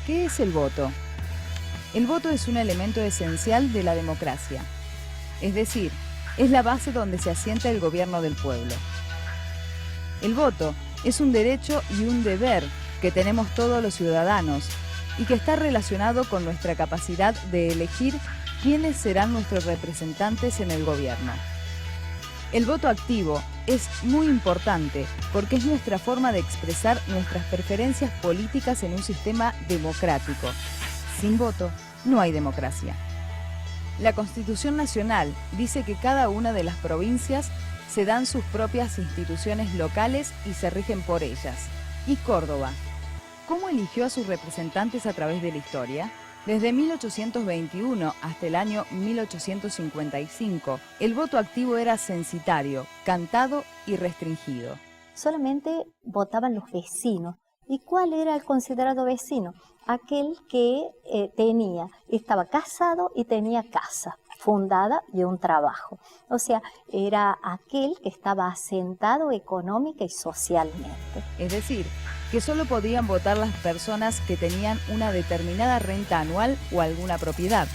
¿qué es el voto? El voto es un elemento esencial de la democracia. Es decir, es la base donde se asienta el gobierno del pueblo. El voto es un derecho y un deber que tenemos todos los ciudadanos y que está relacionado con nuestra capacidad de elegir quiénes serán nuestros representantes en el gobierno. El voto activo es muy importante porque es nuestra forma de expresar nuestras preferencias políticas en un sistema democrático. Sin voto, no hay democracia. La Constitución Nacional dice que cada una de las provincias se dan sus propias instituciones locales y se rigen por ellas. ¿Y Córdoba? ¿Cómo eligió a sus representantes a través de la historia? Desde 1821 hasta el año 1855, el voto activo era censitario, cantado y restringido. Solamente votaban los vecinos. ¿Y cuál era el considerado vecino? Aquel que estaba casado y tenía casa fundada y un trabajo. O sea, era aquel que estaba asentado económica y socialmente. Es decir, que solo podían votar las personas que tenían una determinada renta anual o alguna propiedad.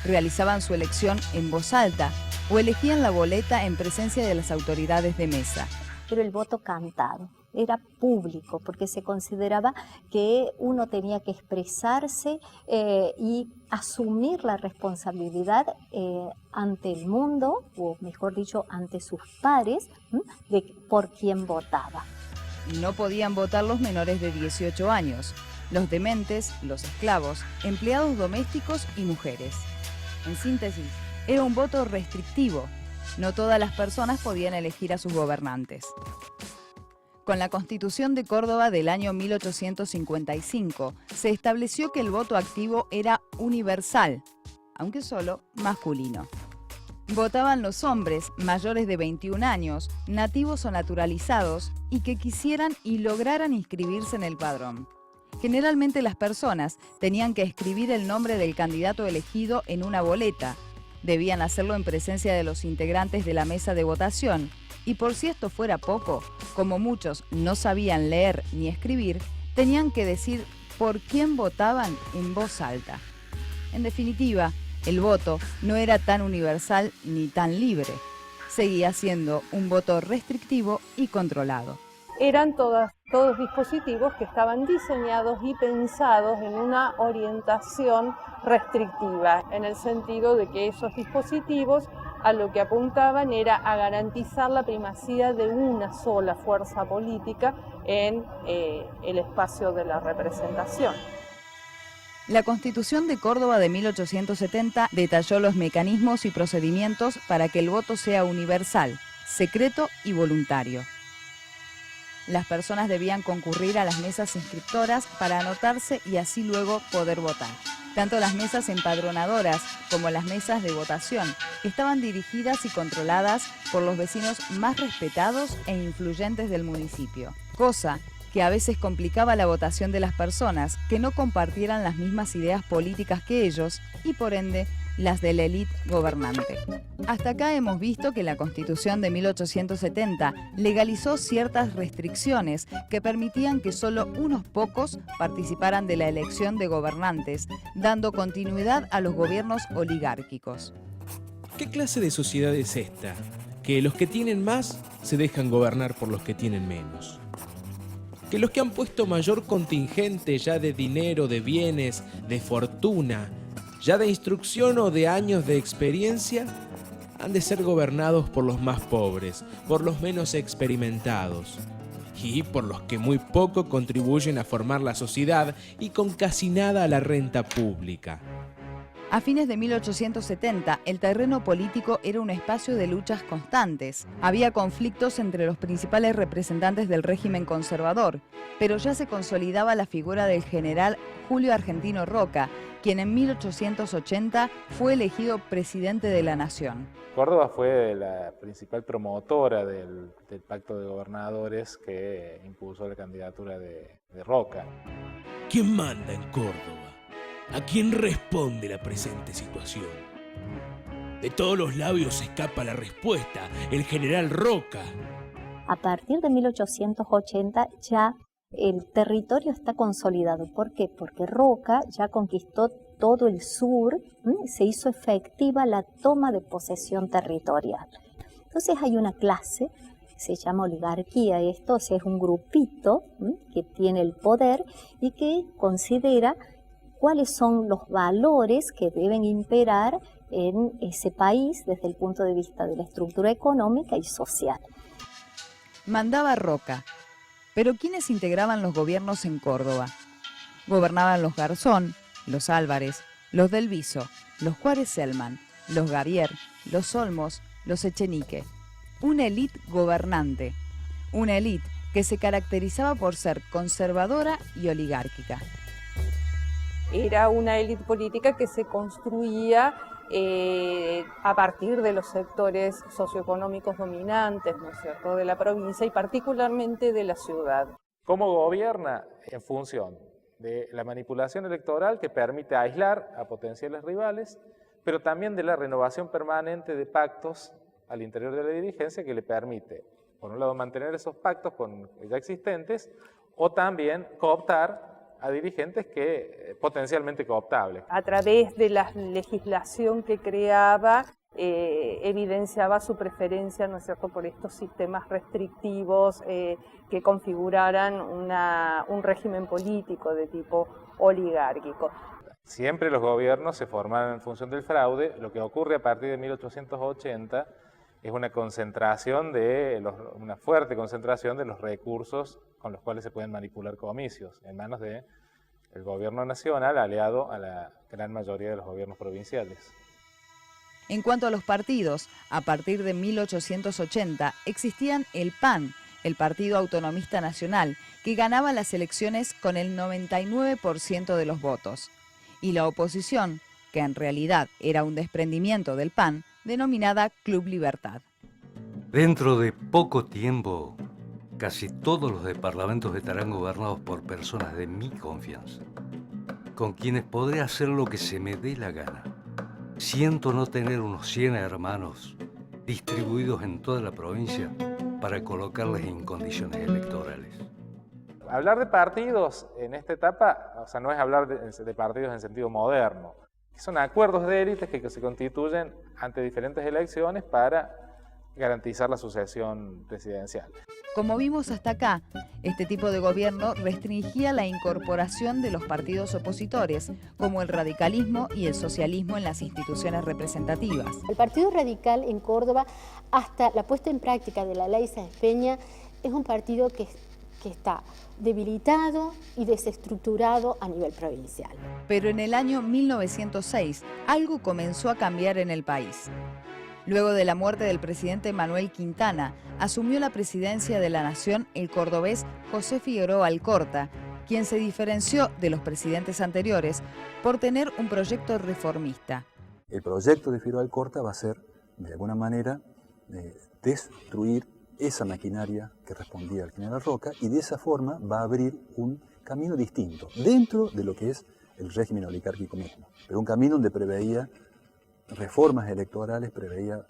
Realizaban su elección en voz alta o elegían la boleta en presencia de las autoridades de mesa. Pero el voto cantado era público porque se consideraba que uno tenía que expresarse y asumir la responsabilidad ante el mundo, o mejor dicho, ante sus pares, por quien votaba. No podían votar los menores de 18 años, los dementes, los esclavos, empleados domésticos y mujeres. En síntesis, era un voto restrictivo. No todas las personas podían elegir a sus gobernantes. Con la Constitución de Córdoba del año 1855, se estableció que el voto activo era universal, aunque solo masculino. Votaban los hombres mayores de 21 años, nativos o naturalizados, y que quisieran y lograran inscribirse en el padrón. Generalmente las personas tenían que escribir el nombre del candidato elegido en una boleta. Debían hacerlo en presencia de los integrantes de la mesa de votación, y por si esto fuera poco, como muchos no sabían leer ni escribir, tenían que decir por quién votaban en voz alta. En definitiva, el voto no era tan universal ni tan libre. Seguía siendo un voto restrictivo y controlado. Eran todos dispositivos que estaban diseñados y pensados en una orientación restrictiva, en el sentido de que esos dispositivos a lo que apuntaban era a garantizar la primacía de una sola fuerza política en el espacio de la representación. La Constitución de Córdoba de 1870 detalló los mecanismos y procedimientos para que el voto sea universal, secreto y voluntario. Las personas debían concurrir a las mesas inscriptoras para anotarse y así luego poder votar. Tanto las mesas empadronadoras como las mesas de votación estaban dirigidas y controladas por los vecinos más respetados e influyentes del municipio, cosa que a veces complicaba la votación de las personas que no compartieran las mismas ideas políticas que ellos y por ende las de la élite gobernante. Hasta acá hemos visto que la Constitución de 1870 legalizó ciertas restricciones que permitían que solo unos pocos participaran de la elección de gobernantes, dando continuidad a los gobiernos oligárquicos. ¿Qué clase de sociedad es esta? Que los que tienen más se dejan gobernar por los que tienen menos. Que los que han puesto mayor contingente ya de dinero, de bienes, de fortuna, ya de instrucción o de años de experiencia, han de ser gobernados por los más pobres, por los menos experimentados y por los que muy poco contribuyen a formar la sociedad y con casi nada a la renta pública. A fines de 1870, el terreno político era un espacio de luchas constantes. Había conflictos entre los principales representantes del régimen conservador, pero ya se consolidaba la figura del general Julio Argentino Roca, quien en 1880 fue elegido presidente de la Nación. Córdoba fue la principal promotora del Pacto de Gobernadores que impulsó la candidatura de Roca. ¿Quién manda en Córdoba? ¿A quién responde la presente situación? De todos los labios escapa la respuesta: el general Roca. A partir de 1880 ya el territorio está consolidado. ¿Por qué? Porque Roca ya conquistó todo el sur, se hizo efectiva la toma de posesión territorial. Entonces hay una clase, se llama oligarquía, esto es un grupito que tiene el poder y que considera cuáles son los valores que deben imperar en ese país desde el punto de vista de la estructura económica y social. Mandaba Roca, pero ¿quiénes integraban los gobiernos en Córdoba? Gobernaban los Garzón, los Álvarez, los Del Viso, los Juárez-Selman, los Gavier, los Olmos, los Echenique. Una élite gobernante, una élite que se caracterizaba por ser conservadora y oligárquica. Era una élite política que se construía a partir de los sectores socioeconómicos dominantes, ¿no es cierto?, de la provincia y particularmente de la ciudad. ¿Cómo gobierna? En función de la manipulación electoral que permite aislar a potenciales rivales, pero también de la renovación permanente de pactos al interior de la dirigencia que le permite, por un lado, mantener esos pactos con ya existentes o también cooptar a dirigentes que potencialmente cooptables. A través de la legislación que creaba, evidenciaba su preferencia, ¿no es cierto?, por estos sistemas restrictivos que configuraran un régimen político de tipo oligárquico. Siempre los gobiernos se formaron en función del fraude. Lo que ocurre a partir de 1880 es una concentración una fuerte concentración de los recursos con los cuales se pueden manipular comicios en manos del gobierno nacional aliado a la gran mayoría de los gobiernos provinciales. En cuanto a los partidos, a partir de 1880 existían el PAN, el Partido Autonomista Nacional, que ganaba las elecciones con el 99% de los votos, y la oposición, que en realidad era un desprendimiento del PAN, denominada Club Libertad. Dentro de poco tiempo, casi todos los departamentos estarán gobernados por personas de mi confianza, con quienes podré hacer lo que se me dé la gana. Siento no tener unos 100 hermanos distribuidos en toda la provincia para colocarles en condiciones electorales. Hablar de partidos en esta etapa, o sea, no es hablar de partidos en sentido moderno. Son acuerdos de élites que se constituyen ante diferentes elecciones para garantizar la sucesión presidencial. Como vimos hasta acá, este tipo de gobierno restringía la incorporación de los partidos opositores, como el radicalismo y el socialismo en las instituciones representativas. El Partido Radical en Córdoba, hasta la puesta en práctica de la ley Sáenz Peña, es un partido que está debilitado y desestructurado a nivel provincial. Pero en el año 1906, algo comenzó a cambiar en el país. Luego de la muerte del presidente Manuel Quintana, asumió la presidencia de la Nación el cordobés José Figueroa Alcorta, quien se diferenció de los presidentes anteriores por tener un proyecto reformista. El proyecto de Figueroa Alcorta va a ser, de alguna manera, destruir esa maquinaria que respondía al general Roca, y de esa forma va a abrir un camino distinto dentro de lo que es el régimen oligárquico mismo, pero un camino donde preveía reformas electorales, preveía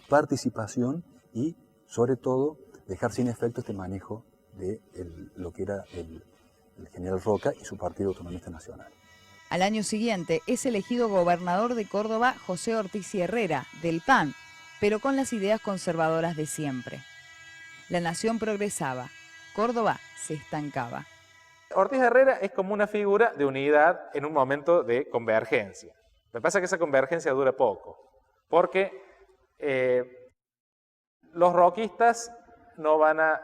participación y, sobre todo, dejar sin efecto este manejo de lo que era el general Roca y su Partido Autonomista Nacional. Al año siguiente es elegido gobernador de Córdoba José Ortiz y Herrera, del PAN, pero con las ideas conservadoras de siempre. La nación progresaba, Córdoba se estancaba. Ortiz Herrera es como una figura de unidad en un momento de convergencia. Me pasa que esa convergencia dura poco, porque los roquistas no van a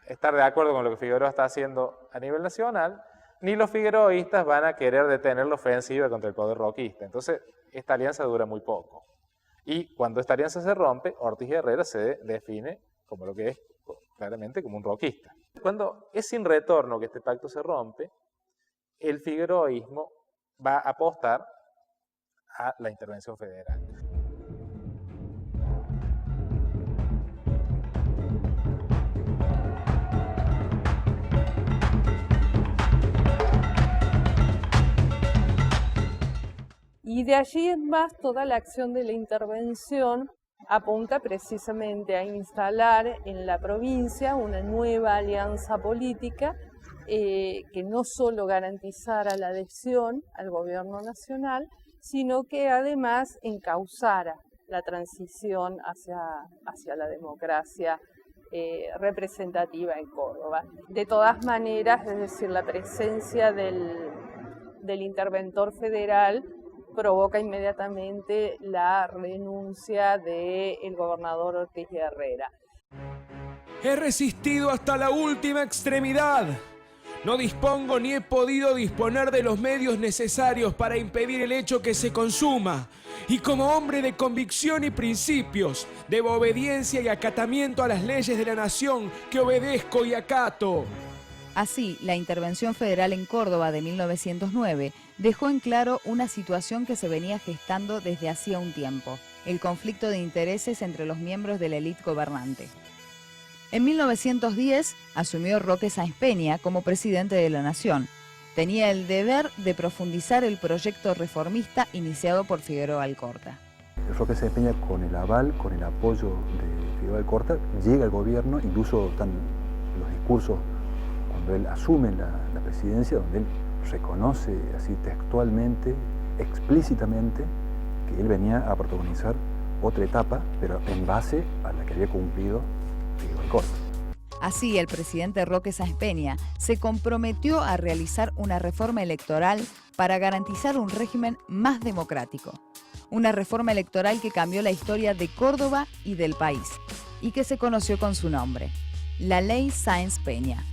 estar de acuerdo con lo que Figueroa está haciendo a nivel nacional, ni los figueroístas van a querer detener la ofensiva contra el poder roquista. Entonces, esta alianza dura muy poco. Y cuando esta alianza se rompe, Ortiz y Herrera se define como lo que es claramente como un roquista. Cuando es sin retorno que este pacto se rompe, el figueroísmo va a apostar a la intervención federal. Y de allí en más toda la acción de la intervención apunta precisamente a instalar en la provincia una nueva alianza política que no solo garantizara la adhesión al gobierno nacional, sino que además encauzara la transición hacia la democracia representativa en Córdoba. De todas maneras, es decir, la presencia del interventor federal provoca inmediatamente la renuncia del gobernador Ortiz de Herrera. He resistido hasta la última extremidad. No dispongo ni he podido disponer de los medios necesarios para impedir el hecho que se consuma. Y como hombre de convicción y principios, debo obediencia y acatamiento a las leyes de la nación que obedezco y acato. Así, la intervención federal en Córdoba de 1909 dejó en claro una situación que se venía gestando desde hacía un tiempo, el conflicto de intereses entre los miembros de la élite gobernante. En 1910 asumió Roque Sáenz Peña como presidente de la Nación. Tenía el deber de profundizar el proyecto reformista iniciado por Figueroa Alcorta. Roque Sáenz Peña, con el aval, con el apoyo de Figueroa Alcorta, llega al gobierno, incluso están los discursos cuando él asume la presidencia, donde él reconoce así textualmente, explícitamente, que él venía a protagonizar otra etapa, pero en base a la que había cumplido Figueroa Alcorta. Así, el presidente Roque Sáenz Peña se comprometió a realizar una reforma electoral para garantizar un régimen más democrático. Una reforma electoral que cambió la historia de Córdoba y del país, y que se conoció con su nombre, la Ley Sáenz Peña.